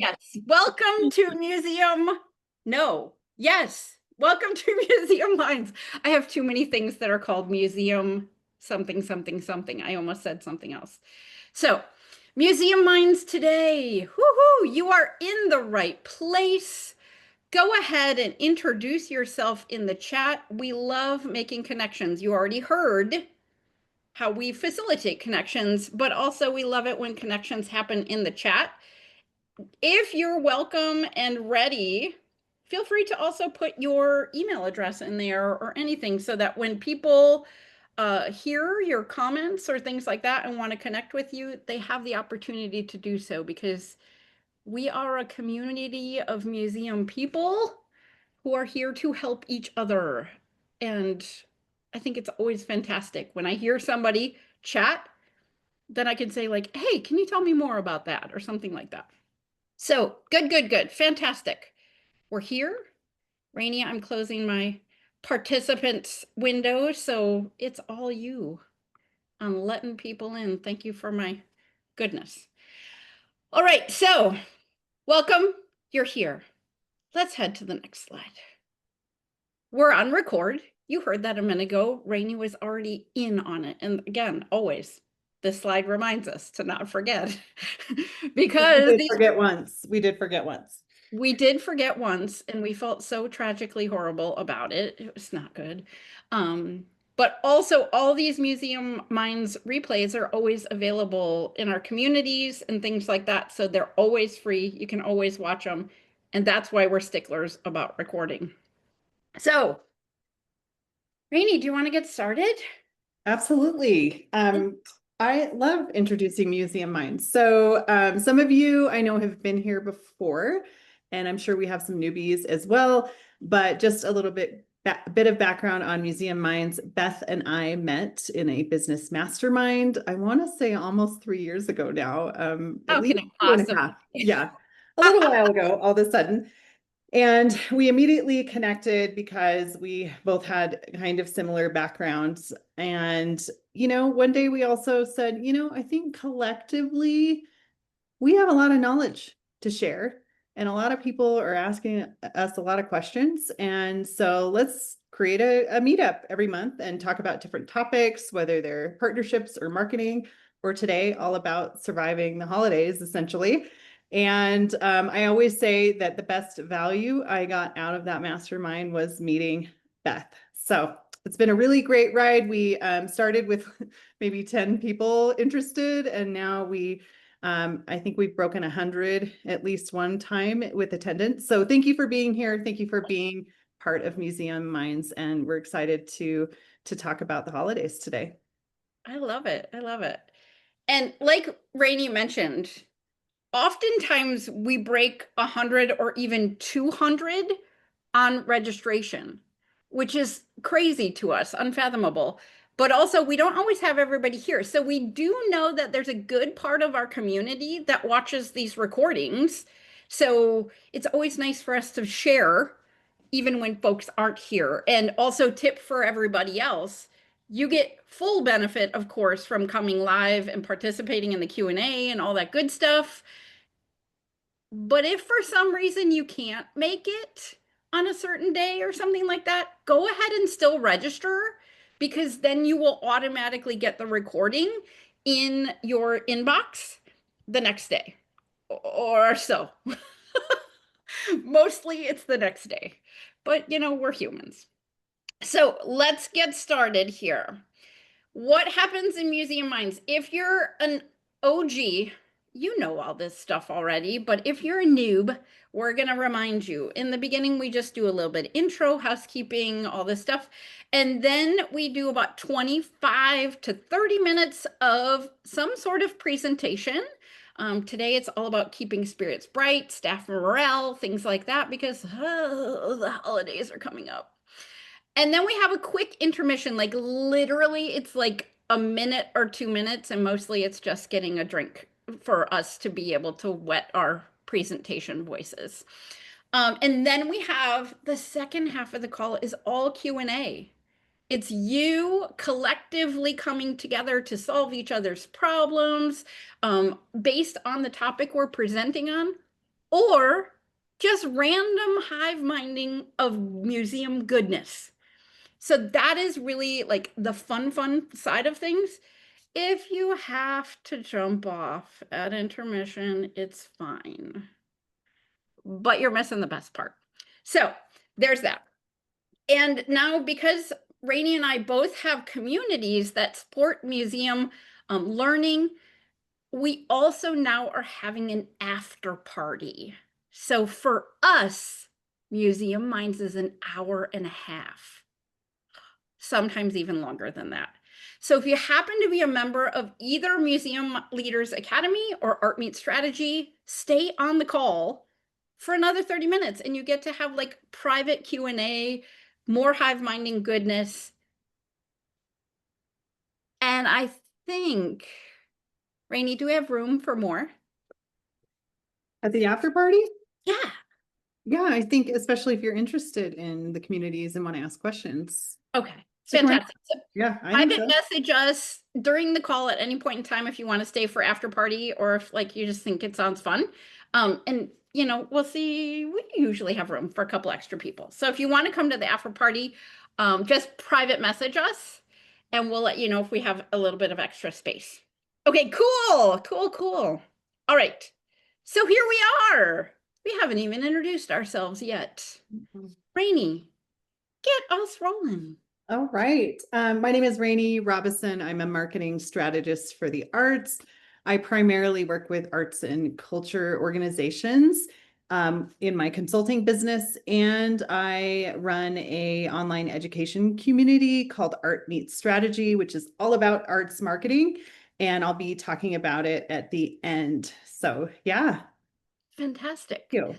Yes. Welcome to Museum. No. Yes. Welcome to Museum Minds. I have too many things that are called Museum something, something, something. I almost said something else. So, Museum Minds today. Woohoo! You are in the right place. Go ahead and introduce yourself in the chat. We love making connections. You already heard how we facilitate connections, but also we love it when connections happen in the chat. If you're welcome and ready, feel free to also put your email address in there or anything so that when people hear your comments or things like that and want to connect with you, they have the opportunity to do so because we are a community of museum people who are here to help each other. And I think it's always fantastic when I hear somebody chat, then I can say like, hey, can you tell me more about that or something like that. So good, good, good. Fantastic. We're here. Rainey, I'm closing my participants window, so it's all you. I'm letting people in. Thank you for my goodness. All right, so welcome. You're here. Let's head to the next slide. We're on record. You heard that a minute ago. Rainey was already in on it. And again, always, this slide reminds us to not forget because we did forget once. We did forget once. We did forget once, and we felt so tragically horrible about it. It was not good. But also, all these Museum Minds replays are always available in our communities and things like that. So they're always free. You can always watch them. And that's why we're sticklers about recording. So, Rainey, do you want to get started? Absolutely. I love introducing Museum Minds. So some of you I know have been here before, and I'm sure we have some newbies as well, but just a little bit of background on Museum Minds. Beth and I met in a business mastermind, I want to say almost 3 years ago now, at How least can it 2.5. possibly? Yeah, a little while ago, all of a sudden. And we immediately connected because we both had kind of similar backgrounds. And, one day we also said, I think collectively we have a lot of knowledge to share. And a lot of people are asking us a lot of questions. And so let's create a meetup every month and talk about different topics, whether they're partnerships or marketing, or today all about surviving the holidays, essentially. And I always say that the best value I got out of that mastermind was meeting Beth. So it's been a really great ride. We started with maybe 10 people interested, and now I think we've broken 100 at least one time with attendance. So thank you for being here. Thank you for being part of Museum Minds, and we're excited to talk about the holidays today. I love it. I love it. And like Rainey mentioned, oftentimes we break 100 or even 200 on registration, which is crazy to us, unfathomable. But also, we don't always have everybody here. So we do know that there's a good part of our community that watches these recordings. So it's always nice for us to share, even when folks aren't here. And also, tip for everybody else, you get full benefit, of course, from coming live and participating in the Q&A and all that good stuff. But if for some reason you can't make it on a certain day or something like that, go ahead and still register because then you will automatically get the recording in your inbox the next day or so. Mostly it's the next day, but we're humans. So let's get started here. What happens in Museum Minds? If you're an OG, you know all this stuff already, but if you're a noob, we're going to remind you. In the beginning, we just do a little bit of intro, housekeeping, all this stuff. And then we do about 25 to 30 minutes of some sort of presentation. Today, it's all about keeping spirits bright, staff morale, things like that, because the holidays are coming up. And then we have a quick intermission, like literally it's like a minute or 2 minutes, and mostly it's just getting a drink for us to be able to wet our presentation voices. And then we have the second half of the call is all Q&A. It's you collectively coming together to solve each other's problems based on the topic we're presenting on, or just random hive minding of museum goodness. So that is really like the fun side of things. If you have to jump off at intermission, it's fine. But you're missing the best part. So there's that. And now, because Rainey and I both have communities that support museum learning, we also now are having an after party. So for us, Museum Minds is an hour and a half, sometimes even longer than that. So if you happen to be a member of either Museum Leaders Academy or Art Meets Strategy, stay on the call for another 30 minutes and you get to have like private Q&A, more hive minding goodness. And I think, Rainey, do we have room for more? At the after party? Yeah. Yeah, I think especially if you're interested in the communities and want to ask questions. Okay. Stick around. Fantastic. So Yeah, I think private so. message us during the call at any point in time if you want to stay for after party or if like you just think it sounds fun. And you know, we'll see. We usually have room for a couple extra people. So if you want to come to the after party, just private message us and we'll let you know if we have a little bit of extra space. Okay, cool. All right. So here we are. We haven't even introduced ourselves yet. Rainey, get us rolling. All right. My name is Rainey Robison. I'm a marketing strategist for the arts. I primarily work with arts and culture organizations in my consulting business, and I run a online education community called Art Meets Strategy, which is all about arts marketing. And I'll be talking about it at the end. So yeah, Fantastic. you.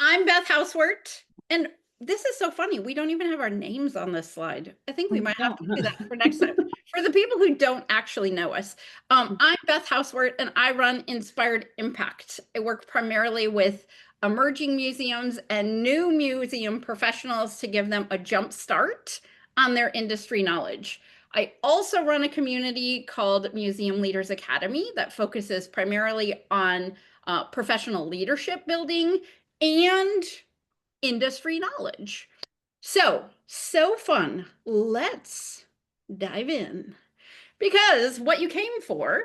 I'm Beth Housewort, and this is so funny. We don't even have our names on this slide. I think we might have to do that for next time. For the people who don't actually know us, I'm Beth Housewort, and I run Inspired Impact. I work primarily with emerging museums and new museum professionals to give them a jump start on their industry knowledge. I also run a community called Museum Leaders Academy that focuses primarily on professional leadership building and industry knowledge. So fun. Let's dive in because what you came for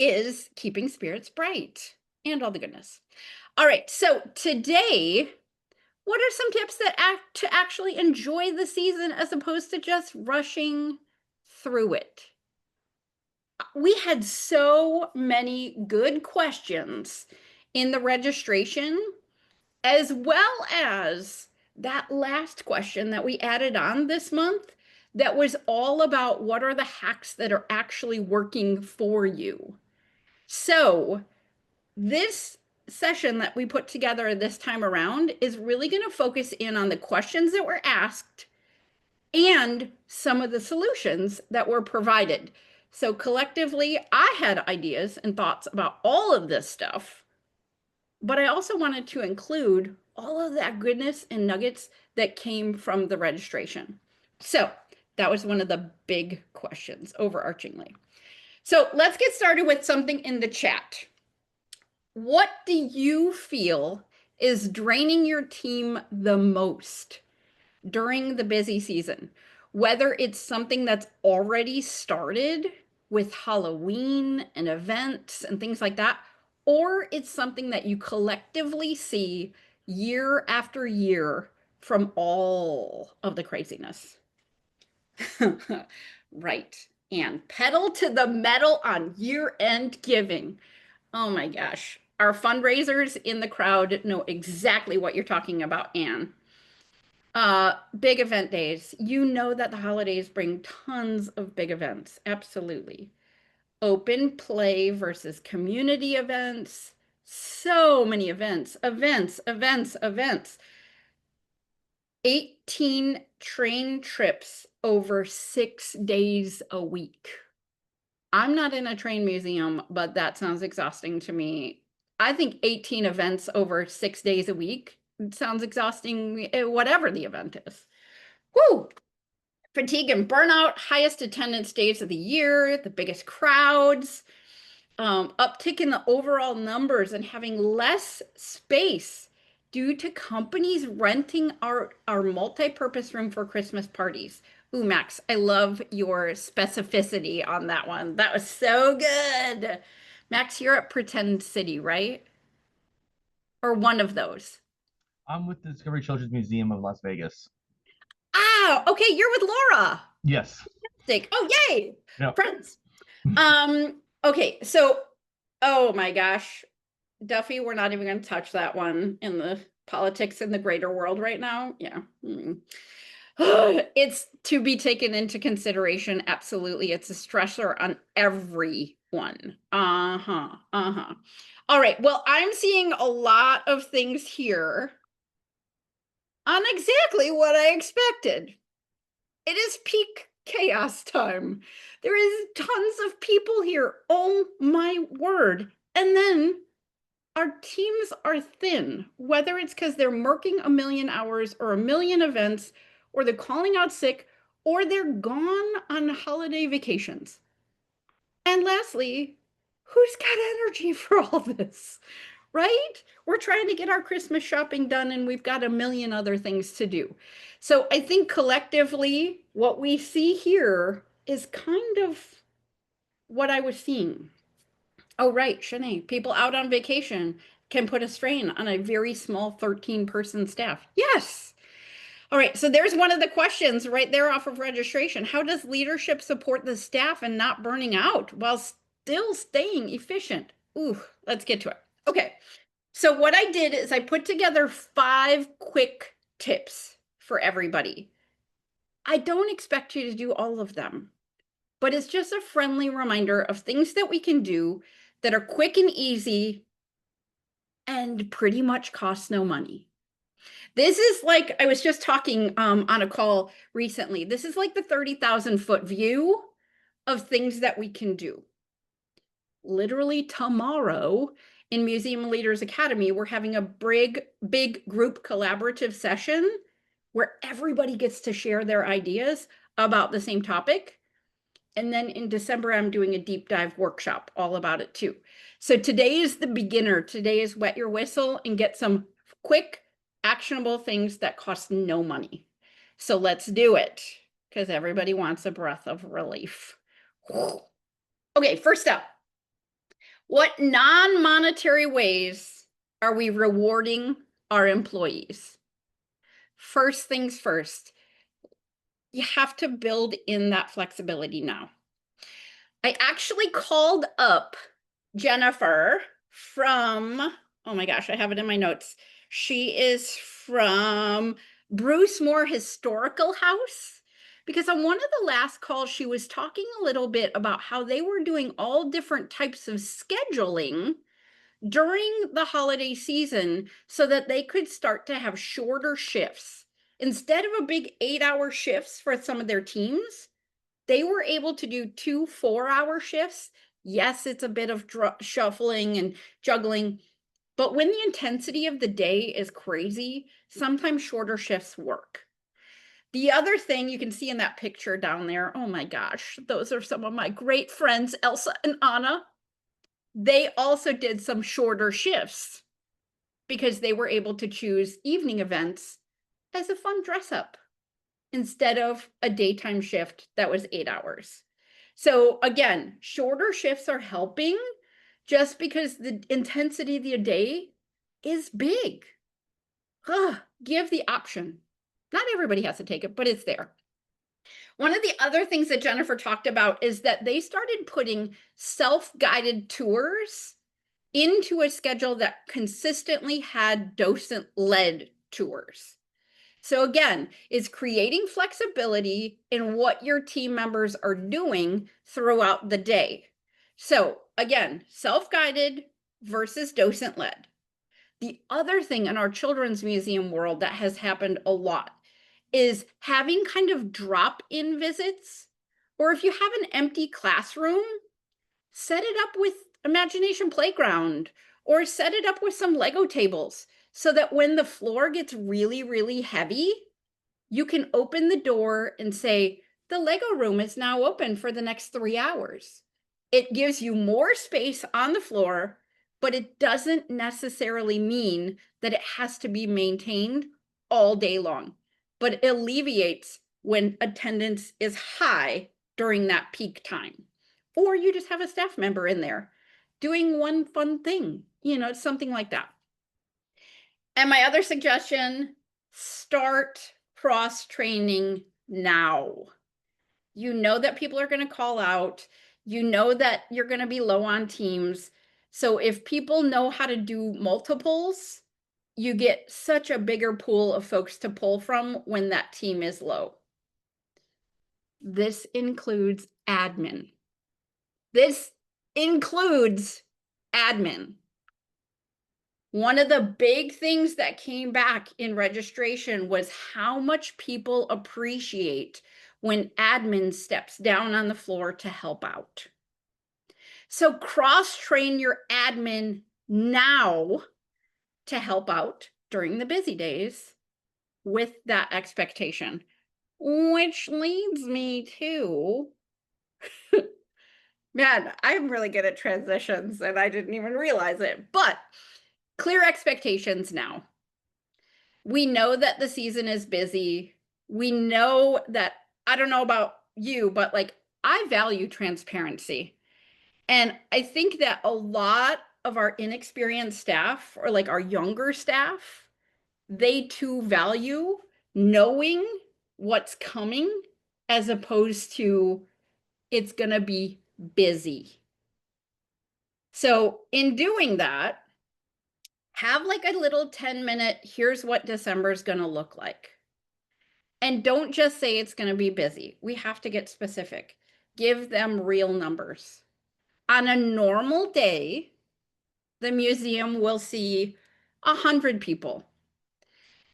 is keeping spirits bright and all the goodness. All right, so today, what are some tips that to actually enjoy the season as opposed to just rushing through it? We had so many good questions in the registration, as well as that last question that we added on this month that was all about what are the hacks that are actually working for you. So, this session that we put together this time around is really going to focus in on the questions that were asked and some of the solutions that were provided. So collectively, I had ideas and thoughts about all of this stuff, but I also wanted to include all of that goodness and nuggets that came from the registration. So that was one of the big questions overarchingly. So let's get started with something in the chat. What do you feel is draining your team the most during the busy season? Whether it's something that's already started with Halloween and events and things like that, or it's something that you collectively see year after year from all of the craziness. Right. And pedal to the metal on year-end giving. Oh my gosh. Our fundraisers in the crowd know exactly what you're talking about, Anne. Big event days. You know that the holidays bring tons of big events. Absolutely. Open play versus community events. So many events. 18 train trips over 6 days a week. I'm not in a train museum, but that sounds exhausting to me. I think 18 events over 6 days a week sounds exhausting, whatever the event is. Woo! Fatigue and burnout, highest attendance days of the year, the biggest crowds. uptick in the overall numbers and having less space due to companies renting our multi-purpose room for Christmas parties. Ooh, Max, I love your specificity on that one. That was so good. Max, you're at Pretend City, right? Or one of those. I'm with the Discovery Children's Museum of Las Vegas. Ah, okay, you're with Laura. Yes. Oh, yay. Yep. Friends. Okay, so oh my gosh. Duffy, we're not even going to touch that one in the politics in the greater world right now. Yeah. It's to be taken into consideration. Absolutely. It's a stressor on everyone. Uh-huh. Uh-huh. All right. Well, I'm seeing a lot of things here on exactly what I expected. It is peak chaos time. There is tons of people here. Oh my word. And then our teams are thin, whether it's because they're working a million hours or a million events, or they're calling out sick, or they're gone on holiday vacations. And lastly, who's got energy for all this? Right? We're trying to get our Christmas shopping done and we've got a million other things to do. So I think collectively, what we see here is kind of what I was seeing. Oh, right, Shanae, people out on vacation can put a strain on a very small 13-person staff. Yes. All right, so there's one of the questions right there off of registration. How does leadership support the staff and not burning out while still staying efficient? Ooh, let's get to it. Okay, so what I did is I put together 5 quick tips for everybody. I don't expect you to do all of them, but it's just a friendly reminder of things that we can do that are quick and easy and pretty much cost no money. This is like, I was just talking on a call recently. This is like the 30,000-foot view of things that we can do. Literally tomorrow in Museum Leaders Academy, we're having a big group collaborative session where everybody gets to share their ideas about the same topic. And then in December, I'm doing a deep dive workshop all about it too. So today is the beginner. Today is wet your whistle and get some quick, actionable things that cost no money. So let's do it because everybody wants a breath of relief. Okay, first up, what non-monetary ways are we rewarding our employees? First things first, you have to build in that flexibility now. I actually called up Jennifer from, oh my gosh, I have it in my notes. She is from Bruce Moore Historical House, because on one of the last calls, she was talking a little bit about how they were doing all different types of scheduling during the holiday season so that they could start to have shorter shifts. Instead of a big 8-hour shifts for some of their teams, they were able to do 2 4-hour shifts. Yes, it's a bit of shuffling and juggling, but when the intensity of the day is crazy, sometimes shorter shifts work. The other thing you can see in that picture down there, oh my gosh, those are some of my great friends, Elsa and Anna. They also did some shorter shifts because they were able to choose evening events as a fun dress up instead of a daytime shift that was 8 hours. So again, shorter shifts are helping just because the intensity of the day is big. Give the option. Not everybody has to take it, but it's there. One of the other things that Jennifer talked about is that they started putting self-guided tours into a schedule that consistently had docent-led tours. So again, it's creating flexibility in what your team members are doing throughout the day. So again, self-guided versus docent-led. The other thing in our children's museum world that has happened a lot is having kind of drop-in visits, or if you have an empty classroom, set it up with Imagination Playground or set it up with some Lego tables so that when the floor gets really, really heavy, you can open the door and say, the Lego room is now open for the next 3 hours. It gives you more space on the floor, but it doesn't necessarily mean that it has to be maintained all day long. But it alleviates when attendance is high during that peak time. Or you just have a staff member in there doing one fun thing, something like that. And my other suggestion, start cross training now. You know that people are going to call out. You know that you're going to be low on teams. So if people know how to do multiples, you get such a bigger pool of folks to pull from when that team is low. This includes admin. This includes admin. One of the big things that came back in registration was how much people appreciate when admin steps down on the floor to help out. So cross-train your admin now to help out during the busy days with that expectation, which leads me to, man, I'm really good at transitions and I didn't even realize it, but clear expectations now. We know that the season is busy. We know that, I don't know about you, but like I value transparency. And I think that a lot of our inexperienced staff or like our younger staff, they too value knowing what's coming as opposed to it's going to be busy. So in doing that, have like a little 10-minute, here's what December is going to look like. And don't just say it's going to be busy. We have to get specific. Give them real numbers. On a normal day, the museum will see 100 people.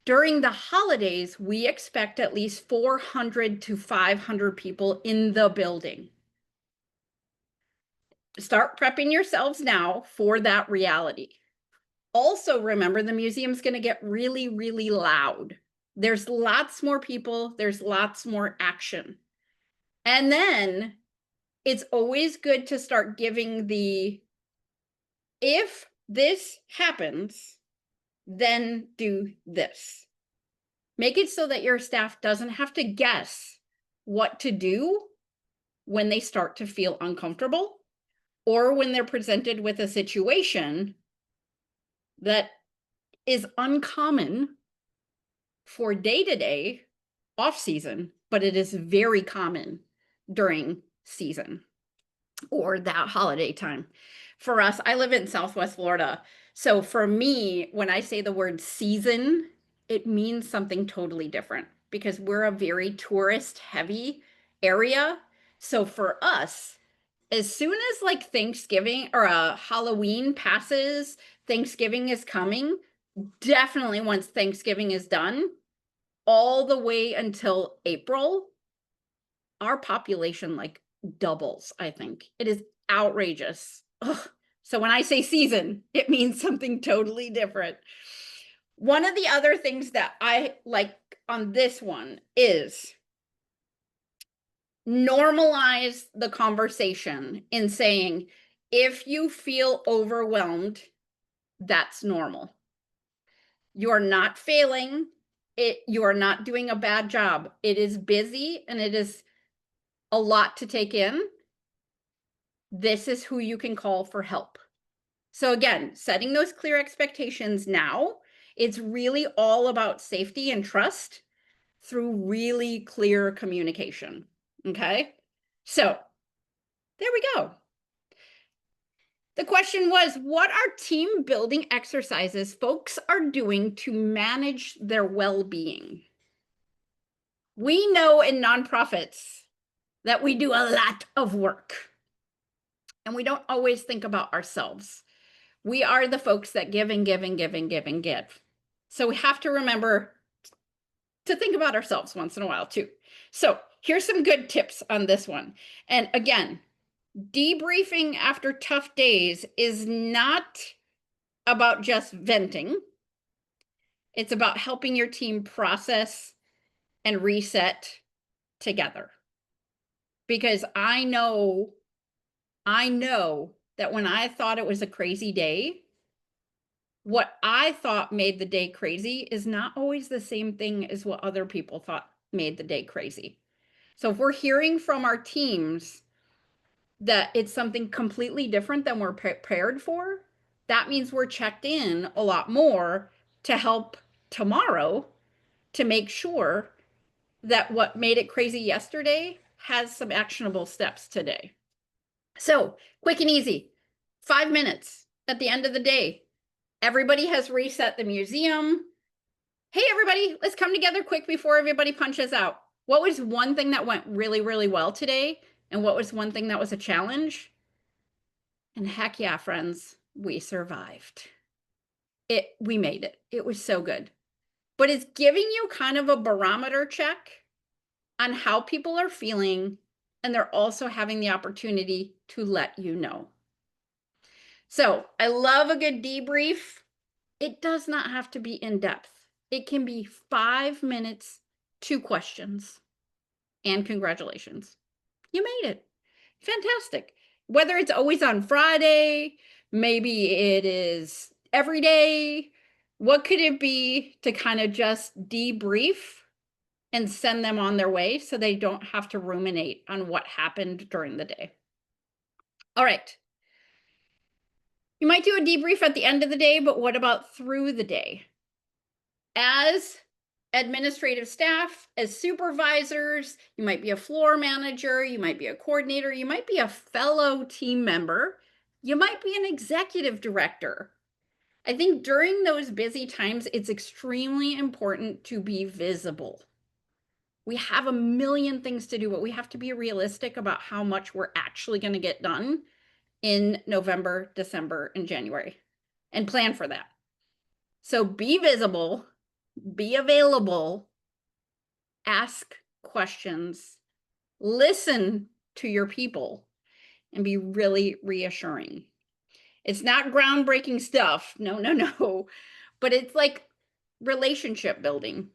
During the holidays, we expect at least 400 to 500 people in the building. Start prepping yourselves now for that reality. Also, remember the museum's going to get really, really loud. There's lots more people. There's lots more action. And then it's always good to start giving the, if this happens, then do this. Make it so that your staff doesn't have to guess what to do when they start to feel uncomfortable or when they're presented with a situation that is uncommon for day-to-day off season, but it is very common during season or that holiday time. For us, I live in Southwest Florida. So for me, when I say the word season, it means something totally different because we're a very tourist heavy area. So for us, as soon as like Thanksgiving or Halloween passes, Thanksgiving is coming, definitely once Thanksgiving is done, all the way until April, our population like doubles, I think. It is outrageous. Ugh. So when I say season, it means something totally different. One of the other things that I like on this one is normalize the conversation in saying, if you feel overwhelmed, that's normal. You're not failing. You're not doing a bad job. It is busy and it is a lot to take in. This is who you can call for help. So again, setting those clear expectations now, it's really all about safety and trust through really clear communication. Okay. So there we go. The question was, what are team building exercises folks are doing to manage their well-being? We know in nonprofits that we do a lot of work and we don't always think about ourselves. We are the folks that give and give and give and give and give. So we have to remember to think about ourselves once in a while too. So here's some good tips on this one. And again, debriefing after tough days is not about just venting. It's about helping your team process and reset together. Because I know I know that when I thought it was a crazy day, what I thought made the day crazy is not always the same thing as what other people thought made the day crazy. So if we're hearing from our teams that it's something completely different than we're prepared for, that means we're checked in a lot more to help tomorrow to make sure that what made it crazy yesterday has some actionable steps today. So quick and easy, 5 minutes at the end of the day. Everybody has reset the museum. Hey, everybody, let's come together quick before everybody punches out. What was one thing that went really, really well today? And what was one thing that was a challenge? And heck yeah, friends, we survived. We made it. It was so good. But it's giving you kind of a barometer check on how people are feeling, and they're also having the opportunity to let you know. So I love a good debrief. It does not have to be in depth. It can be 5 minutes, 2 questions, and congratulations. You made it. Fantastic. Whether it's always on Friday, maybe it is every day. What could it be to kind of just debrief and send them on their way so they don't have to ruminate on what happened during the day? All right. You might do a debrief at the end of the day, but what about through the day? As administrative staff, as supervisors, you might be a floor manager, you might be a coordinator, you might be a fellow team member, you might be an executive director. I think during those busy times, it's extremely important to be visible. We have a million things to do, but we have to be realistic about how much we're actually going to get done in November, December, and January, and plan for that. So be visible, be available, ask questions, listen to your people, and be really reassuring. It's not groundbreaking stuff. No, no, no. But it's like relationship building.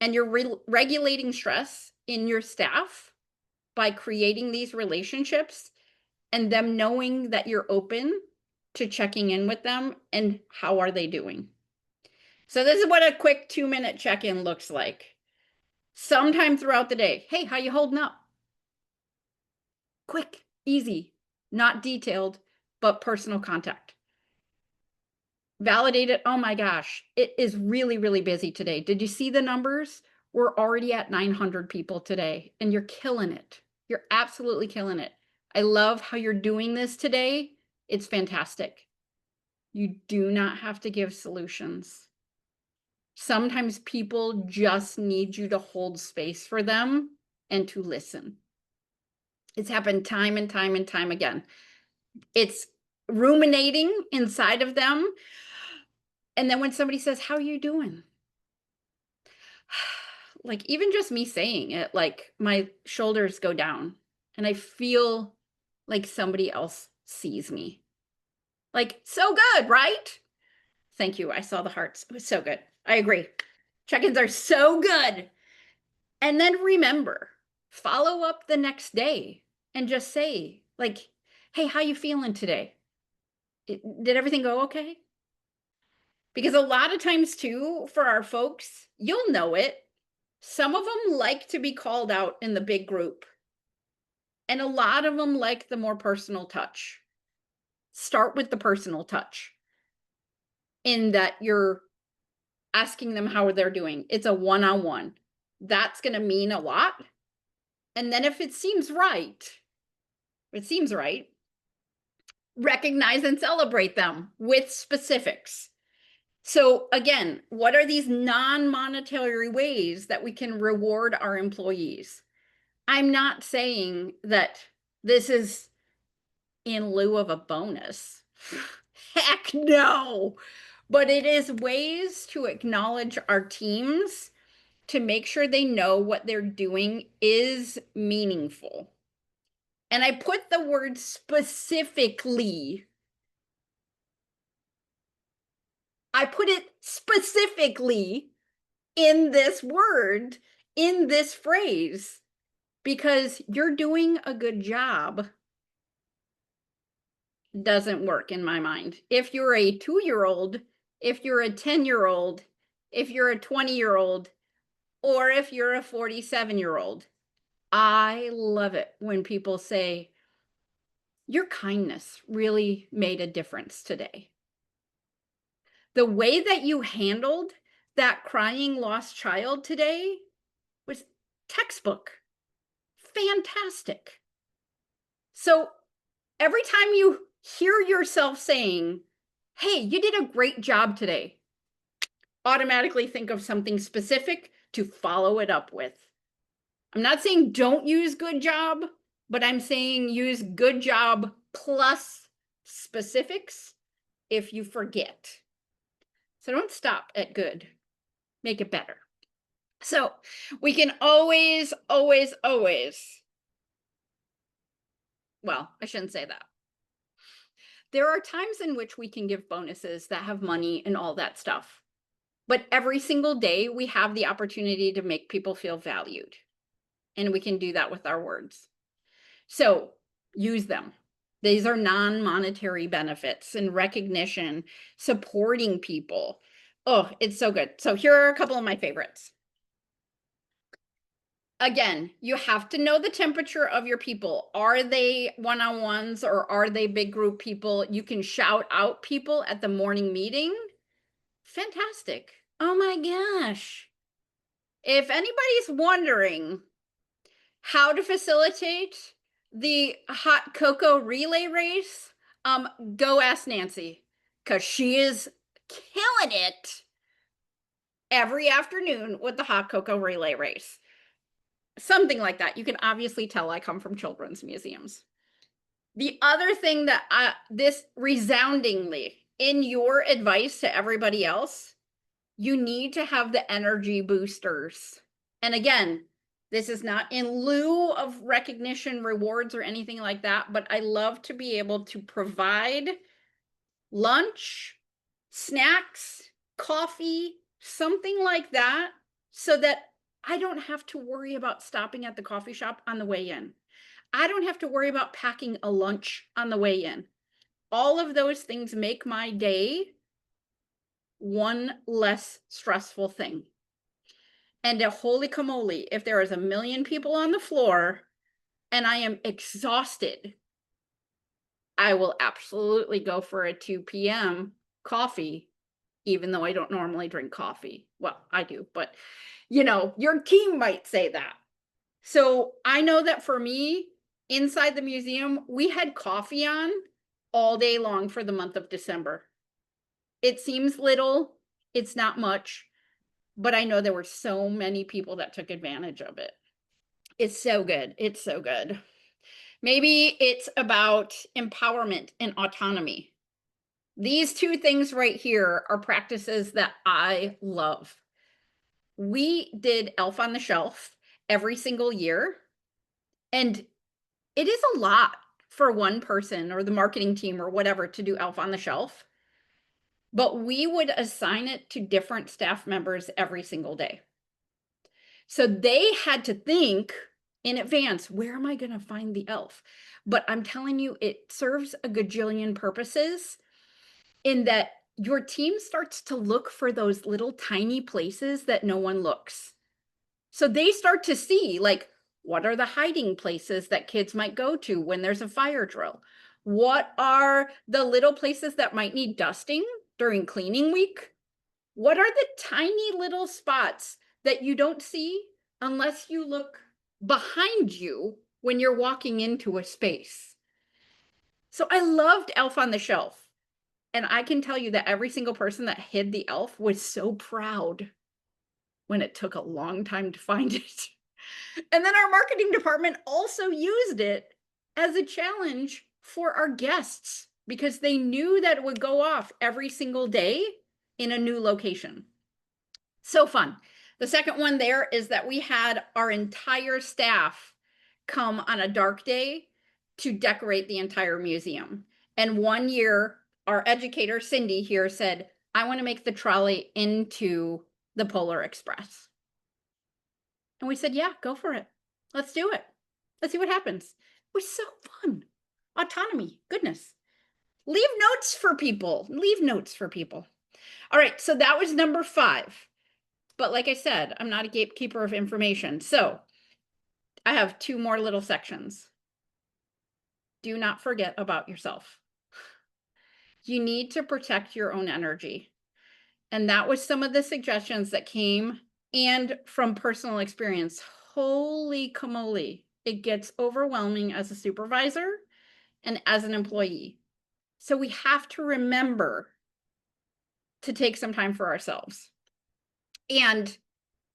And you're regulating stress in your staff by creating these relationships and them knowing that you're open to checking in with them and how are they doing. So this is what a quick 2-minute check-in looks like. Sometime throughout the day. Hey, how you holding up? Quick, easy, not detailed, but personal contact. Validate it. Oh my gosh, it is really, really busy today. Did you see the numbers? We're already at 900 people today, and you're killing it. You're absolutely killing it. I love how you're doing this today. It's fantastic. You do not have to give solutions. Sometimes people just need you to hold space for them and to listen. It's happened time and time and time again. It's ruminating inside of them. And then when somebody says, how are you doing? Like even just me saying it, like my shoulders go down and I feel like somebody else sees me. Like, so good, right? Thank you. I saw the hearts. It was so good. I agree. Check-ins are so good. And then remember, follow up the next day and just say like, hey, how you feeling today? Did everything go okay? Because a lot of times too, for our folks, you'll know it. Some of them like to be called out in the big group. And a lot of them like the more personal touch. Start with the personal touch in that you're asking them how they're doing. It's a one-on-one. That's going to mean a lot. And then if it seems right, recognize and celebrate them with specifics. So again, what are these non-monetary ways that we can reward our employees? I'm not saying that this is in lieu of a bonus. Heck no. But it is ways to acknowledge our teams to make sure they know what they're doing is meaningful. And I put the word specifically. I put it specifically in this word, in this phrase, because you're doing a good job doesn't work in my mind. If you're a 2-year-old, if you're a 10-year-old, if you're a 20-year-old, or if you're a 47-year-old, I love it when people say, your kindness really made a difference today. The way that you handled that crying lost child today was textbook. Fantastic. So every time you hear yourself saying, hey, you did a great job today, automatically think of something specific to follow it up with. I'm not saying don't use good job, but I'm saying use good job plus specifics if you forget. So don't stop at good, make it better. So we can always, well, I shouldn't say that. There are times in which we can give bonuses that have money and all that stuff. But every single day we have the opportunity to make people feel valued. And we can do that with our words. So use them. These are non-monetary benefits and recognition, supporting people. Oh, it's so good. So here are a couple of my favorites. Again, you have to know the temperature of your people. Are they one-on-ones or are they big group people? You can shout out people at the morning meeting. Fantastic. Oh my gosh. If anybody's wondering how to facilitate the hot cocoa relay race, go ask Nancy, because she is killing it every afternoon with the hot cocoa relay race. Something like that. You can obviously tell I come from children's museums. The other thing that this resoundingly in your advice to everybody else, you need to have the energy boosters. And again, this is not in lieu of recognition, rewards, or anything like that, but I love to be able to provide lunch, snacks, coffee, something like that, so that I don't have to worry about stopping at the coffee shop on the way in. I don't have to worry about packing a lunch on the way in. All of those things make my day one less stressful thing. And holy camole, if there is 1 million people on the floor and I am exhausted, I will absolutely go for a 2 p.m. coffee, even though I don't normally drink coffee. Well, I do, but you know, your team might say that. So I know that for me, inside the museum, we had coffee on all day long for the month of December. It seems little, it's not much, but I know there were so many people that took advantage of it. It's so good. It's so good. Maybe it's about empowerment and autonomy. These two things right here are practices that I love. We did Elf on the Shelf every single year, and it is a lot for one person or the marketing team or whatever to do Elf on the Shelf, but we would assign it to different staff members every single day. So they had to think in advance, where am I going to find the elf? But I'm telling you, it serves a gajillion purposes in that your team starts to look for those little tiny places that no one looks. So they start to see, like, what are the hiding places that kids might go to when there's a fire drill? What are the little places that might need dusting during cleaning week? What are the tiny little spots that you don't see unless you look behind you when you're walking into a space? So I loved Elf on the Shelf. And I can tell you that every single person that hid the elf was so proud when it took a long time to find it. And then our marketing department also used it as a challenge for our guests because they knew that it would go off every single day in a new location. So fun. The second one there is that we had our entire staff come on a dark day to decorate the entire museum. And one year, our educator, Cindy, here said, I want to make the trolley into the Polar Express. And we said, yeah, go for it. Let's do it. Let's see what happens. It was so fun. Autonomy, goodness. Leave notes for people. Leave notes for people. All right, so that was number 5. But like I said, I'm not a gatekeeper of information. So I have 2 more little sections. Do not forget about yourself. You need to protect your own energy. And that was some of the suggestions that came and from personal experience. Holy camole, it gets overwhelming as a supervisor and as an employee. So we have to remember to take some time for ourselves. And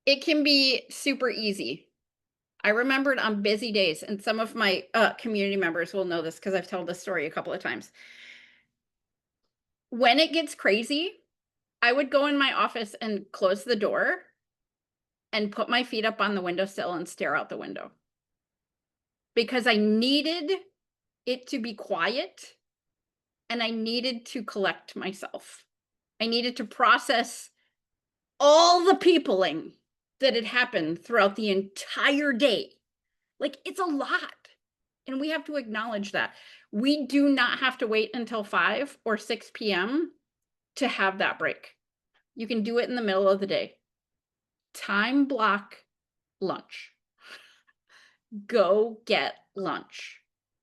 it can be super easy. I remembered on busy days, and some of my community members will know this because I've told this story a couple of times. When it gets crazy, I would go in my office and close the door and put my feet up on the windowsill and stare out the window because I needed it to be quiet and I needed to collect myself. I needed to process all the peopling that had happened throughout the entire day. Like, it's a lot. And we have to acknowledge that. We do not have to wait until 5 or 6 p.m. to have that break. You can do it in the middle of the day. Time block lunch. Go get lunch.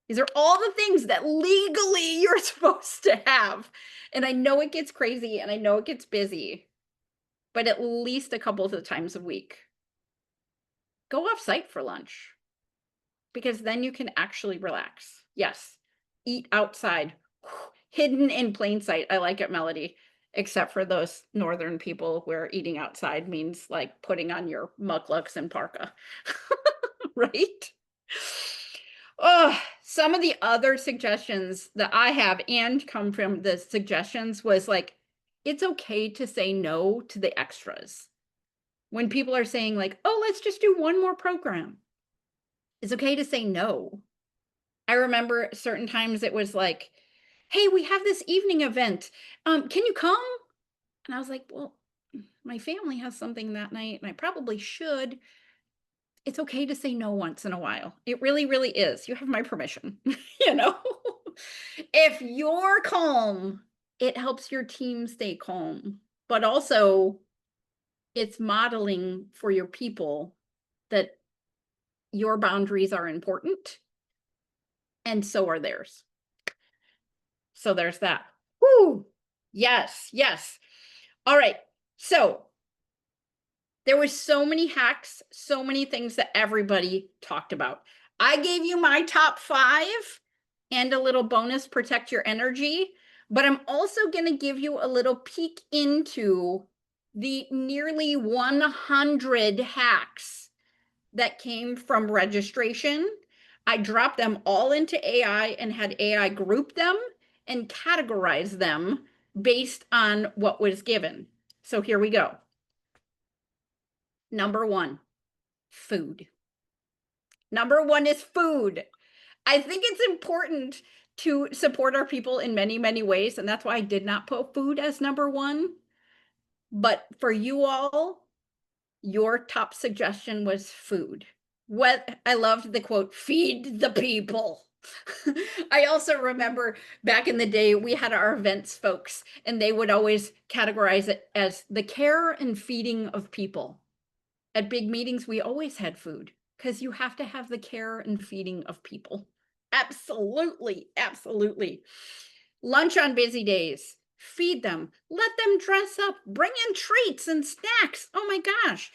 These are all the things that legally you're supposed to have. And I know it gets crazy and I know it gets busy, but at least a couple of times a week. Go off site for lunch because then you can actually relax. Yes, eat outside, hidden in plain sight. I like it, Melody, except for those northern people where eating outside means like putting on your mucklucks and parka, right? Oh, some of the other suggestions that I have and come from the suggestions was like, it's okay to say no to the extras. When people are saying like, oh, let's just do one more program. It's okay to say no. I remember certain times it was like, hey, we have this evening event. Can you come? And I was like, well, my family has something that night and I probably should. It's okay to say no once in a while. It really, really is. You have my permission, you know? If you're calm, it helps your team stay calm, but also it's modeling for your people that your boundaries are important and so are theirs. So there's that. Whoo! Yes, yes. All right. So there was so many hacks, so many things that everybody talked about. I gave you my top 5 and a little bonus protect your energy, but I'm also going to give you a little peek into the nearly 100 hacks that came from registration. I dropped them all into AI and had AI group them and categorize them based on what was given. So here we go. Number 1, food. Number 1 is food. I think it's important to support our people in many, many ways. And that's why I did not put food as number 1. But for you all, your top suggestion was food. What I loved the quote, feed the people. I also remember back in the day, we had our events folks, and they would always categorize it as the care and feeding of people. At big meetings, we always had food because you have to have the care and feeding of people. Absolutely, absolutely. Lunch on busy days, feed them, let them dress up, bring in treats and snacks. Oh my gosh,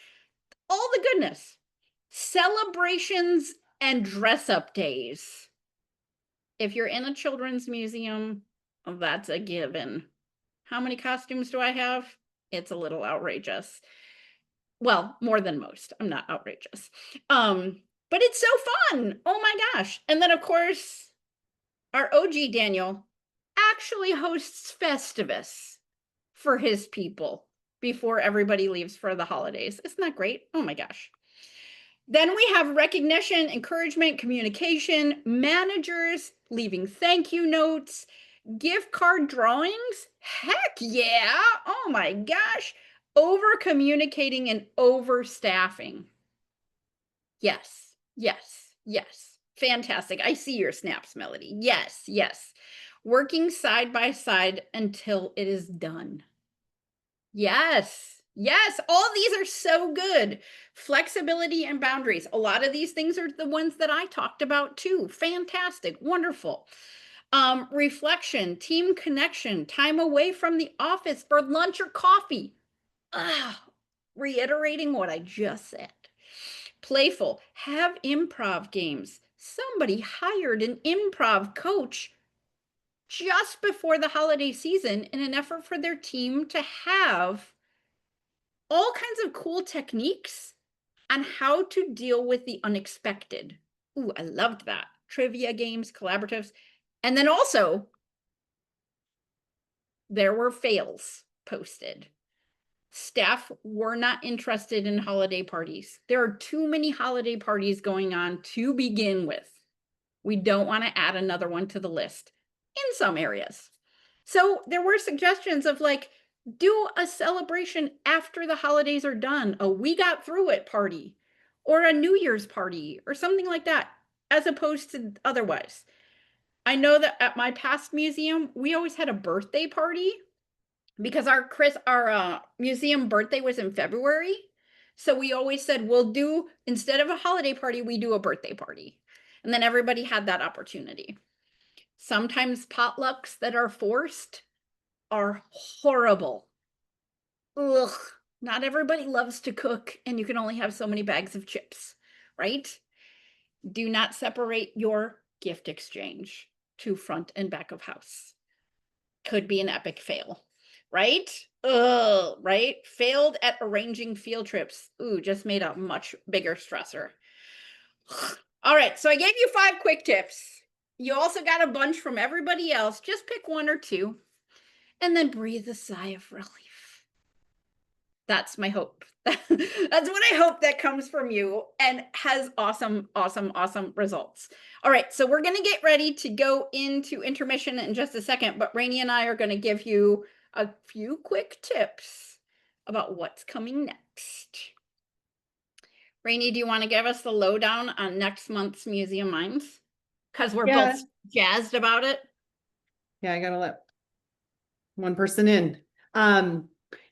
all the goodness. Celebrations and dress up days. If you're in a children's museum, that's a given. How many costumes do I have? It's a little outrageous. Well, more than most. I'm not outrageous. But it's so fun. Oh my gosh. And then of course, our OG Daniel actually hosts Festivus for his people before everybody leaves for the holidays. Isn't that great? Oh my gosh. Then we have recognition, encouragement, communication, managers leaving thank you notes, gift card drawings. Heck yeah. Oh my gosh. Over communicating and overstaffing. Yes, yes, yes. Fantastic. I see your snaps, Melody. Yes, yes. Working side by side until it is done. Yes. Yes. All these are so good. Flexibility and boundaries. A lot of these things are the ones that I talked about too. Fantastic. Wonderful. Reflection, team connection, time away from the office for lunch or coffee. Reiterating what I just said. Playful, have improv games. Somebody hired an improv coach just before the holiday season in an effort for their team to have all kinds of cool techniques on how to deal with the unexpected. Ooh, I loved that. Trivia games, collaboratives. And then also, there were fails posted. Staff were not interested in holiday parties. There are too many holiday parties going on to begin with. We don't want to add another one to the list in some areas. So there were suggestions of like, do a celebration after the holidays are done, a we got through it party, or a New Year's party, or something like that, as opposed to otherwise. I know that at my past museum, we always had a birthday party because our museum birthday was in February. So we always said, we'll do, instead of a holiday party, we do a birthday party. And then everybody had that opportunity. Sometimes potlucks that are forced are horrible. Ugh, not everybody loves to cook and you can only have so many bags of chips, right? Do not separate your gift exchange to front and back of house. Could be an epic fail, right? Ugh, right? Failed at arranging field trips. Ooh, just made a much bigger stressor. All right, so I gave you 5 quick tips. You also got a bunch from everybody else. Just pick 1 or 2 and then breathe a sigh of relief. That's my hope. That's what I hope that comes from you and has awesome, awesome, awesome results. All right, so we're going to get ready to go into intermission in just a second, but Rainey and I are going to give you a few quick tips about what's coming next. Rainey, do you want to give us the lowdown on next month's Museum Minds? Because we're both jazzed about it. Yeah, I gotta let one person in.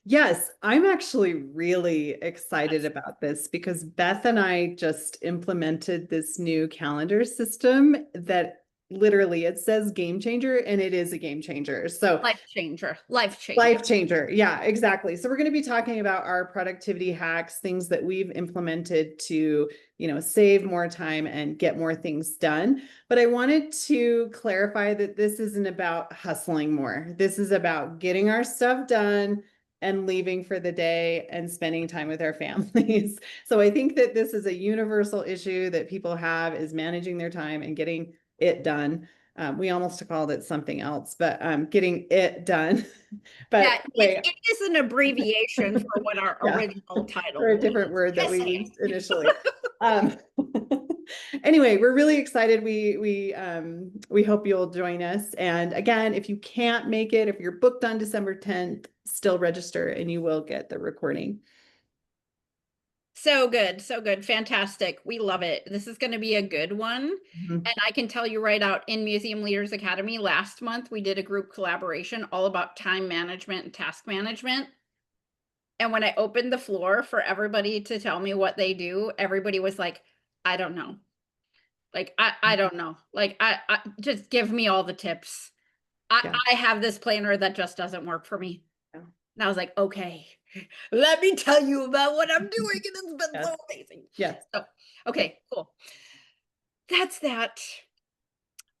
Yes, I'm actually really excited about this because Beth and I just implemented this new calendar system that literally it says game changer and it is a game changer. So life changer, life changer. Life changer. Yeah, exactly. So we're going to be talking about our productivity hacks, things that we've implemented to, save more time and get more things done. But I wanted to clarify that this isn't about hustling more. This is about getting our stuff done and leaving for the day and spending time with our families. So I think that this is a universal issue that people have is managing their time and getting it done. We almost called it something else, but getting it done. But yeah, anyway, it is an abbreviation for what our original title or a was. different word that we used initially. Anyway, we're really excited. We hope you'll join us. And again, if you can't make it, if you're booked on December 10th, still register and you will get the recording. So good, fantastic. We love it. This is going to be a good one. And I can tell you right out in Museum Leaders Academy last month, we did a group collaboration all about time management and task management. And when I opened the floor for everybody to tell me what they do, everybody was like, I don't know. Like, I don't know. Like, I just give me all the tips. I have this planner that just doesn't work for me. Yeah. And I was like, okay, let me tell you about what I'm doing. And it's been so amazing. Yes. So, okay, cool. That's that.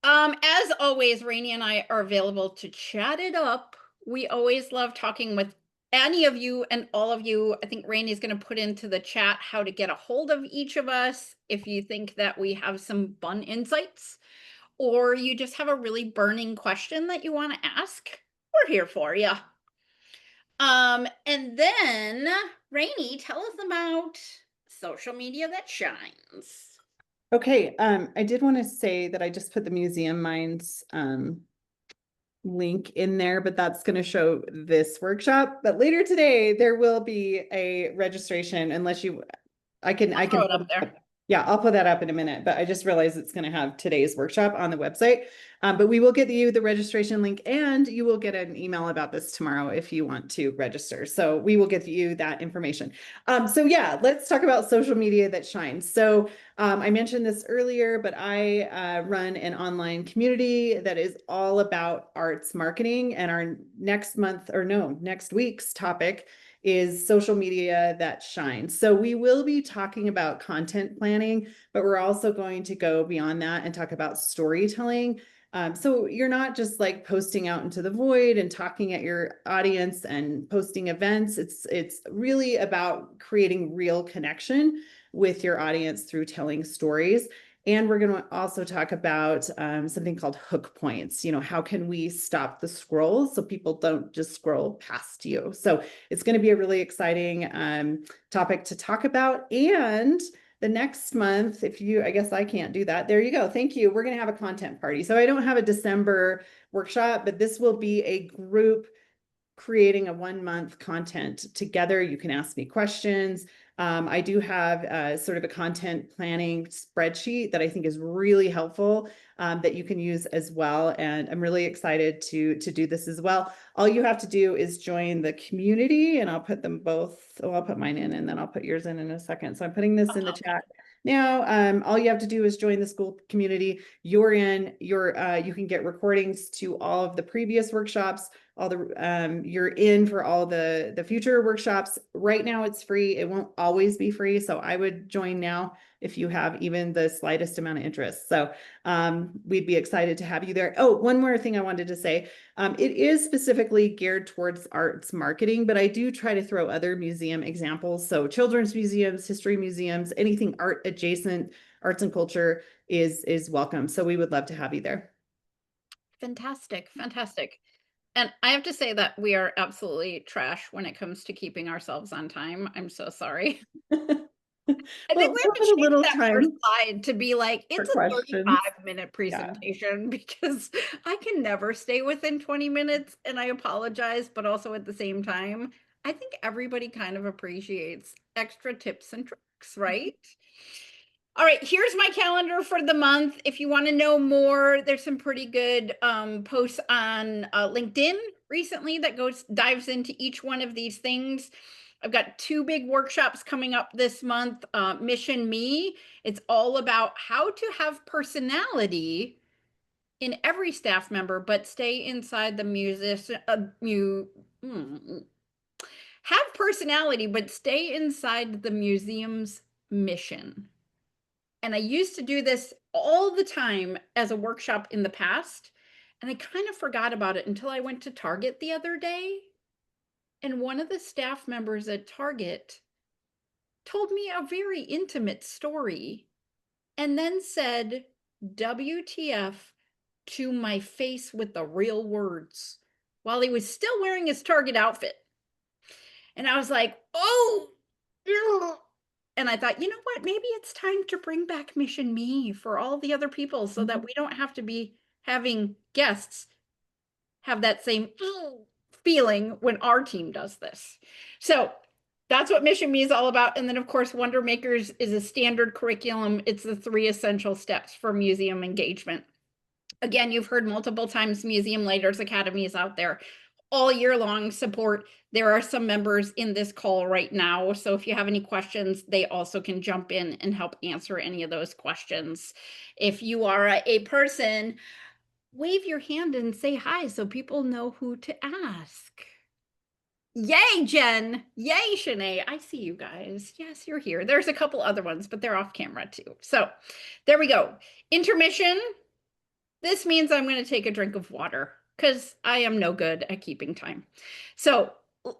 As always, Rainey and I are available to chat it up. We always love talking with any of you and all of you. I think Rainey's going to put into the chat how to get a hold of each of us if you think that we have some fun insights or you just have a really burning question that you want to ask. We're here for you. And then Rainey, tell us about social media that shines. Okay. I did want to say that I just put the Museum Minds link in there, but that's going to show this workshop. But later today, there will be a registration unless I can throw it up there. Yeah, I'll put that up in a minute, but I just realized it's going to have today's workshop on the website. But we will get you the registration link and you will get an email about this tomorrow if you want to register. So we will get you that information. So yeah, let's talk about social media that shines. So I mentioned this earlier, but I run an online community that is all about arts marketing, and our next week's topic is social media that shines. So we will be talking about content planning, but we're also going to go beyond that and talk about storytelling. So you're not just like posting out into the void and talking at your audience and posting events. It's really about creating real connection with your audience through telling stories. And we're going to also talk about something called hook points. How can we stop the scroll so people don't just scroll past you? So it's going to be a really exciting topic to talk about. And the next month, I guess I can't do that. There you go. Thank you. We're going to have a content party. So I don't have a December workshop, but this will be a group creating a 1 month content together. You can ask me questions. I do have sort of a content planning spreadsheet that I think is really helpful that you can use as well. And I'm really excited to do this as well. All you have to do is join the community, and I'll put them both. Oh, I'll put mine in and then I'll put yours in a second. So I'm putting this in the chat now. All you have to do is join the school community. You can get recordings to all of the previous workshops, you're in for all the future workshops. Right now it's free. It won't always be free. So I would join now if you have even the slightest amount of interest. So we'd be excited to have you there. Oh, one more thing I wanted to say. It is specifically geared towards arts marketing, but I do try to throw other museum examples. So children's museums, history museums, anything art adjacent, arts and culture is welcome. So we would love to have you there. Fantastic, fantastic. And I have to say that we are absolutely trash when it comes to keeping ourselves on time. I'm so sorry. I think Well, we we'll have to have a change little that first time slide to be like, for it's a questions. 35-minute Yeah. presentation because I can never stay within 20 minutes, and I apologize, but also at the same time, I think everybody kind of appreciates extra tips and tricks, right? All right, here's my calendar for the month. If you want to know more, there's some pretty good posts on LinkedIn recently that dives into each one of these things. I've got 2 big workshops coming up this month. Mission Me. It's all about how to have personality in every staff member, but stay inside the have personality, but stay inside the museum's mission. And I used to do this all the time as a workshop in the past. And I kind of forgot about it until I went to Target the other day. And one of the staff members at Target told me a very intimate story and then said, WTF to my face with the real words while he was still wearing his Target outfit. And I was like, oh, ugh. And I thought, you know what? Maybe it's time to bring back Mission Me for all the other people so that we don't have to be having guests have that same feeling when our team does this. So that's what Mission Me is all about. And then, of course, Wonder Makers is a standard curriculum. It's the 3 essential steps for museum engagement. Again, you've heard multiple times Museum Leaders Academy is out there all year long support. There are some members in this call right now. So if you have any questions, they also can jump in and help answer any of those questions. If you are a person, wave your hand and say hi so people know who to ask. Yay, Jen. Yay, Shanae. I see you guys. Yes, you're here. There's a couple other ones, but they're off camera too. So there we go. Intermission. This means I'm going to take a drink of water because I am no good at keeping time. So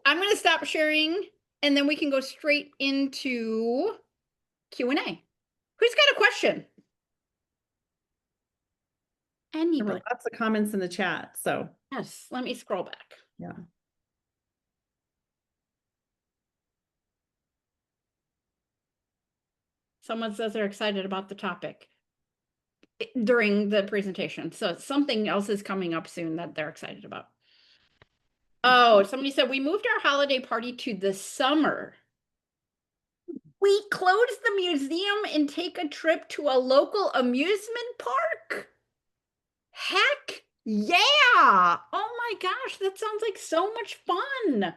I'm going to stop sharing and then we can go straight into Q&A. Who's got a question? There were Anybody? lots of comments in the chat. So Yes, let me scroll back. yeah. Someone says they're excited about the topic during the presentation. So something else is coming up soon that they're excited about. Oh, somebody said we moved our holiday party to the summer. We close the museum and take a trip to a local amusement park? Heck yeah! Oh my gosh, that sounds like so much fun.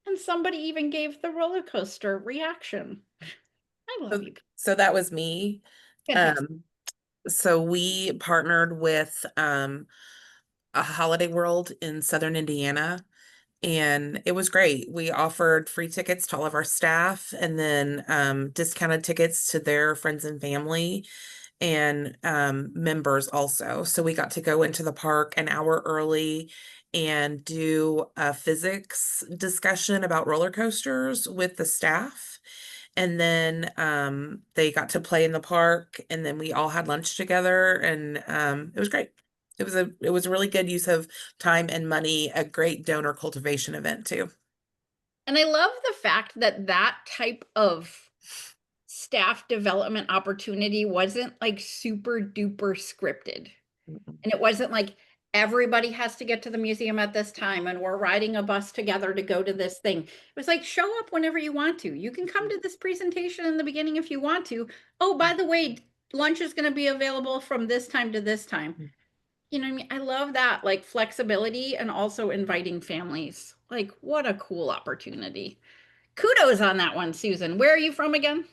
And somebody even gave the roller coaster reaction. I love So, you. so that was me. Fantastic. So we partnered with a Holiday World in Southern Indiana, and it was great. We offered free tickets to all of our staff and then discounted tickets to their friends and family and members also. So we got to go into the park an hour early and do a physics discussion about roller coasters with the staff. And then they got to play in the park, and then we all had lunch together, and it was great. It was a really good use of time and money, a great donor cultivation event too. And I love the fact that that type of staff development opportunity wasn't like super duper scripted. And it wasn't like everybody has to get to the museum at this time and we're riding a bus together to go to this thing. It was like, show up whenever you want to. You can come to this presentation in the beginning if you want to. Oh, by the way, lunch is going to be available from this time to this time. You know what I mean? I love that, like flexibility and also inviting families. Like, what a cool opportunity. Kudos on that one, Susan. Where are you from again?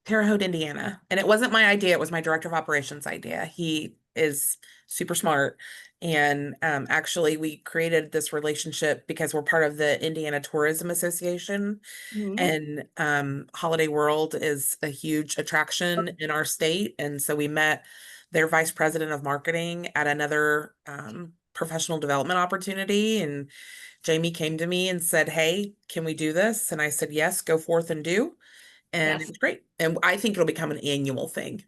Terre Haute, Indiana. And it wasn't my idea, it was my director of operations idea. He is super smart. And actually, we created this relationship because we're part of the Indiana Tourism Association. Mhm. And Holiday World is a huge attraction in our state. And so we met their vice president of marketing at another professional development opportunity. And Jamie came to me and said, "Hey, can we do this?" And I said, "Yes, go forth and do." And it Yes, was great. And I think it'll become an annual thing.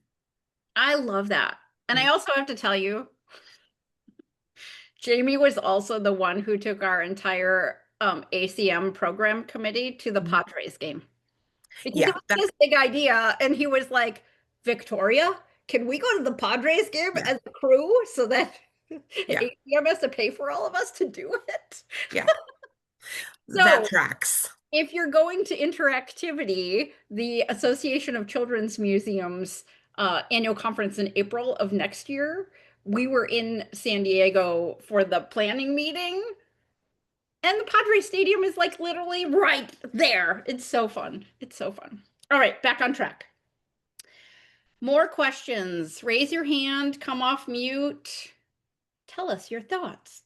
I love that. And I Mm. also have to tell you, Jamie was also the one who took our entire ACM program committee to the Mhm. Padres game because it Yeah, was that his big idea. And he was like, Victoria, can we go to the Padres game yeah, as a crew so that yeah, ACM has to pay for all of us to do it? yeah. That So tracks. if you're going to interactivity, the Association of Children's Museums annual conference in April of next year, we were in San Diego for the planning meeting, and the Padre Stadium is like literally right there. It's so fun. It's so fun. All right, back on track. More questions. Raise your hand, come off mute. Tell us your thoughts.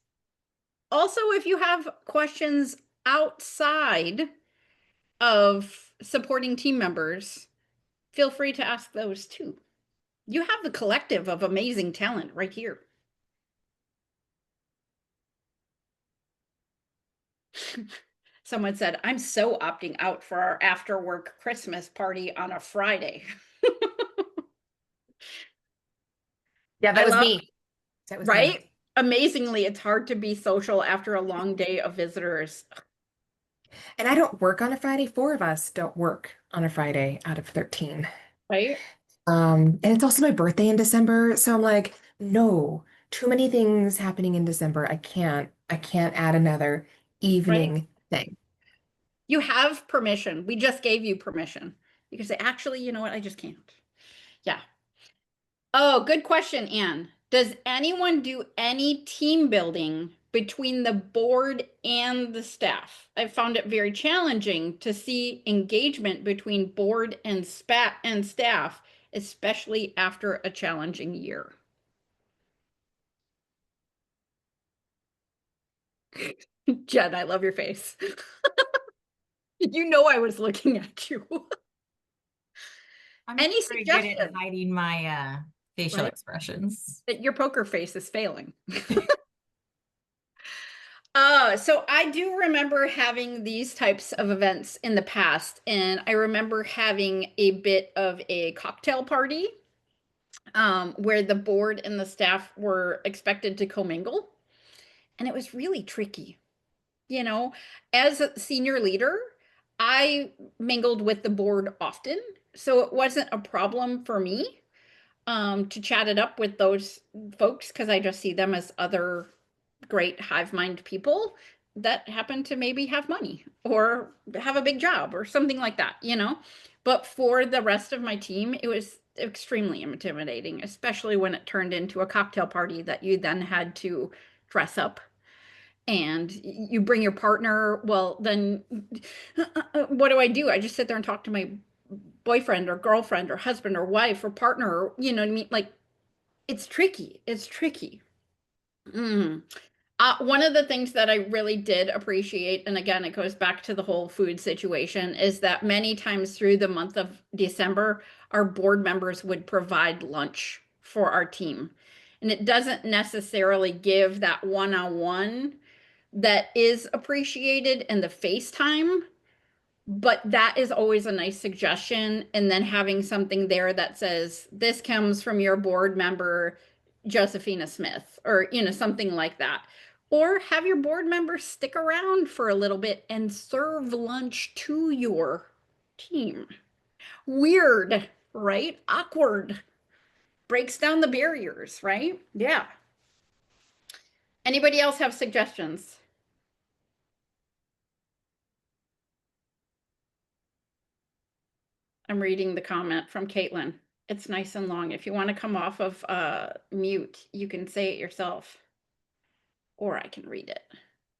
Also, if you have questions outside of supporting team members, feel free to ask those too. You have the collective of amazing talent right here. Someone said, I'm so opting out for our after work Christmas party on a Friday. Yeah, I that was love, me. That was me. right? Amazingly, it's hard to be social after a long day of visitors, And I don't work on a Friday. Four of us don't work on a Friday out of 13. right? And it's also my birthday in December. So I'm like, no, too many things happening in December. I can't add another Right? evening thing. You have permission. We just gave you permission. You can say, actually, you know what? I just can't. Yeah. Oh, good question, Anne. Does anyone do any team building between the board and the staff? I found it very challenging to see engagement between board and spat and staff, especially after a challenging year. Jen, I love your face. You know I was looking at you. I'm Any very good at suggestions? hiding my facial Right? expressions. That your poker face is failing. So I do remember having these types of events in the past, and I remember having a bit of a cocktail party where the board and the staff were expected to commingle, and it was really tricky. You know, as a senior leader, I mingled with the board often, so it wasn't a problem for me to chat it up with those folks because I just see them as other great hive mind people that happen to maybe have money or have a big job or something like that, you know. But for the rest of my team, it was extremely intimidating, especially when it turned into a cocktail party that you then had to dress up and you bring your partner. Well, then what do? I just sit there and talk to my boyfriend or girlfriend or husband or wife or partner, or, you know what I mean? Like, it's tricky. It's tricky. Mm. One of the things that I really did appreciate, and again, it goes back to the whole food situation, is that many times through the month of December, our board members would provide lunch for our team. And it doesn't necessarily give that one-on-one that is appreciated in the FaceTime, but that is always a nice suggestion. And then having something there that says, this comes from your board member, Josephina Smith, or, you know, something like that. Or have your board members stick around for a little bit and serve lunch to your team. Weird, right? Awkward. Breaks down the barriers, right? Yeah. Anybody else have suggestions? I'm reading the comment from Caitlin. It's nice and long. If you want to come off of mute, you can say it yourself. Or I can read it.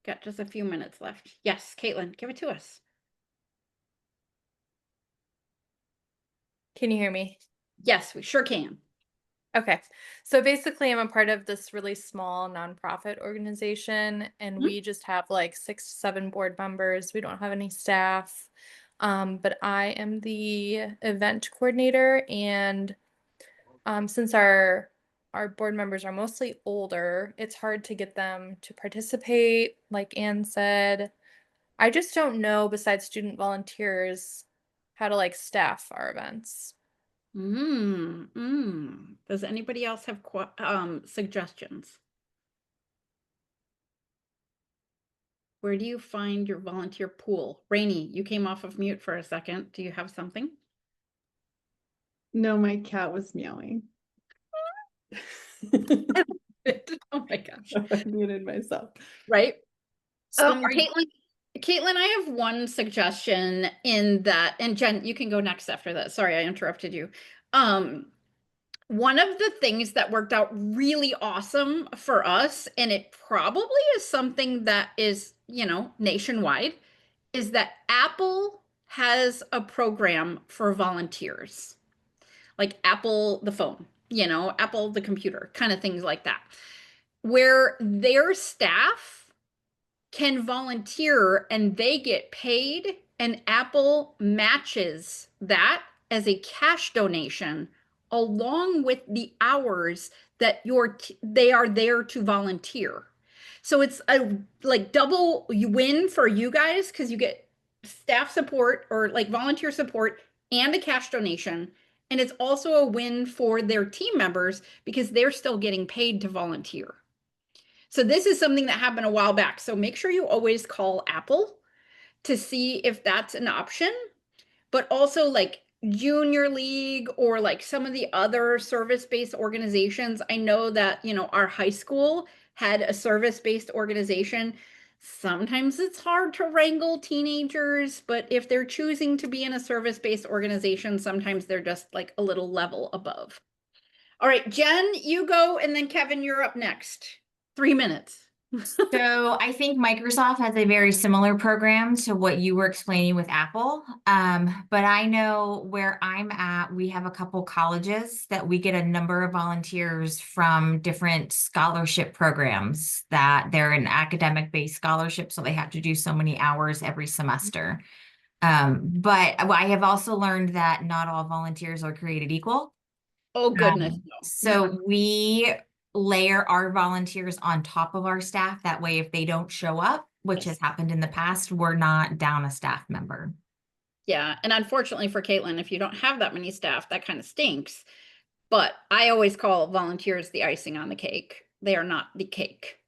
Got just a few minutes left. Yes, Caitlin, give it to us. Can you hear me? Yes, we sure can. Okay. So basically, I'm a part of this really small nonprofit organization, and Mhm. we just have like 6 to 7 board members. We don't have any staff. But I am the event coordinator, and since our board members are mostly older, it's hard to get them to participate. Like Anne said, I just don't know, besides student volunteers, how to like staff our events. Does anybody else have suggestions? Where do you find your volunteer pool? Rainey, you came off of mute for a second. Do you have something? No, my cat was meowing. Oh my gosh. I muted myself. Right? So are you- Caitlin, I have one suggestion in that, and Jen, you can go next after that. Sorry, I interrupted you. One of the things that worked out really awesome for us, and it probably is something that is, you know, nationwide, is that Apple has a program for volunteers, like Apple the phone, you know, Apple the computer, kind of things like that, where their staff can volunteer and they get paid, and Apple matches that as a cash donation along with the hours that they are there to volunteer. So it's a like double win for you guys because you get staff support or like volunteer support and a cash donation. And it's also a win for their team members because they're still getting paid to volunteer. So this is something that happened a while back. So make sure you always call Apple to see if that's an option, but also like Junior League or like some of the other service-based organizations. I know that, you know, our high school had a service-based organization. Sometimes it's hard to wrangle teenagers, but if they're choosing to be in a service-based organization, sometimes they're just like a little level above. All right, Jen, you go, and then Kevin, you're up next. 3 minutes. So I think Microsoft has a very similar program to what you were explaining with Apple. But I know where I'm at, we have a couple colleges that we get a number of volunteers from different scholarship programs that they're an academic-based scholarship, so they have to do so many hours every semester. But I have also learned that not all volunteers are created equal. Oh, goodness. No. So we layer our volunteers on top of our staff. That way, if they don't show up, which has happened in the past, we're not down a staff member. Yeah. And unfortunately for Caitlin, if you don't have that many staff, that kind of stinks. But I always call volunteers the icing on the cake. They are not the cake,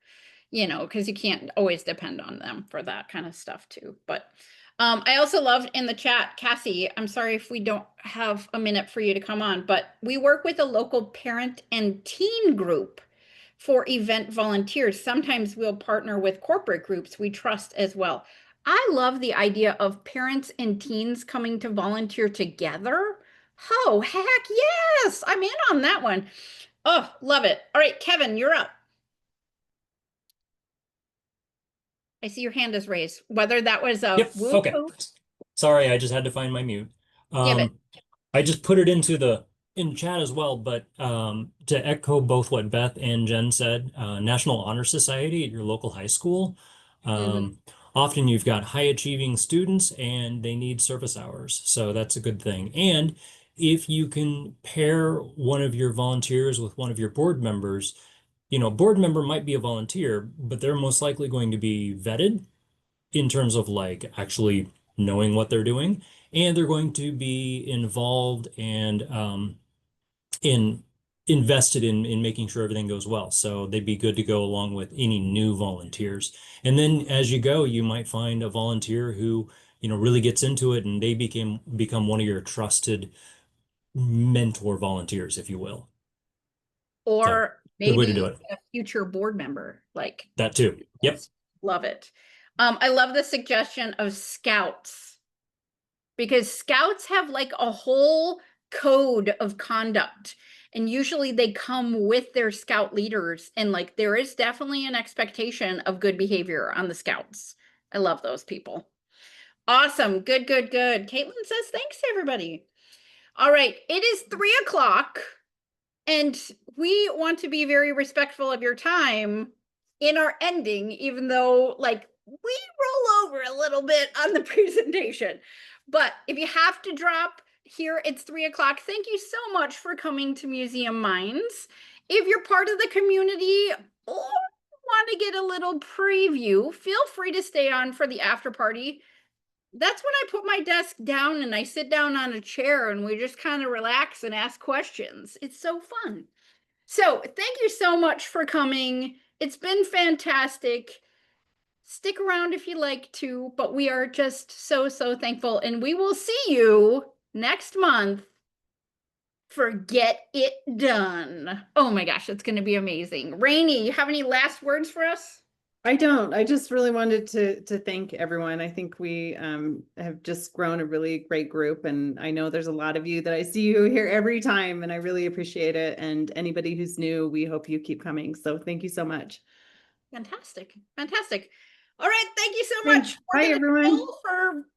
you know, because you can't always depend on them for that kind of stuff too. But I also loved in the chat, Cassie, I'm sorry if we don't have a minute for you to come on, but we work with a local parent and teen group for event volunteers. Sometimes we'll partner with corporate groups we trust as well. I love the idea of parents and teens coming to volunteer together. Oh, heck yes. I'm in on that one. Oh, love it. All right, Kevin, you're up. I see your hand is raised. Whether that was a Yep. woo Okay. woo, Sorry, I just had to find my mute. give it. I just put it into the in chat as well, but to echo both what Beth and Jen said, National Honor Society at your local high school. Mhm. Often you've got high achieving students and they need service hours, so that's a good thing. And if you can pair one of your volunteers with one of your board members, board member might be a volunteer, but they're most likely going to be vetted in terms of like actually knowing what they're doing, and they're going to be involved and in invested in making sure everything goes well. So they'd be good to go along with any new volunteers. And then as you go, you might find a volunteer who, really gets into it and they become one of your trusted mentor volunteers, if you will. So Or good way to do maybe it. a future board member. Like, That too. Yep. love it. I love the suggestion of scouts because scouts have like a whole code of conduct. And usually they come with their scout leaders. And like there is definitely an expectation of good behavior on the scouts. I love those people. Awesome. Good, good, good. Caitlin says thanks to everybody. All right. It is 3 o'clock. And we want to be very respectful of your time in our ending, even though like we roll over a little bit on the presentation. But if you have to drop here, it's 3 o'clock. Thank you so much for coming to Museum Minds. If you're part of the community or want to get a little preview, feel free to stay on for the after party. That's when I put my desk down and I sit down on a chair and we just kind of relax and ask questions. It's so fun. So thank you so much for coming. It's been fantastic. Stick around if you like to, but we are just so, so thankful. And we will see you next month for Get It Done. Oh my gosh, it's going to be amazing. Rainey, you have any last words for us? I don't. I just really wanted to thank everyone. I think we have just grown a really great group, and I know there's a lot of you that I see you here every time, and I really appreciate it. And anybody who's new, we hope you keep coming. So thank you so much. Fantastic. Fantastic. All right. Thank you so Thanks. much. Bye, everyone. For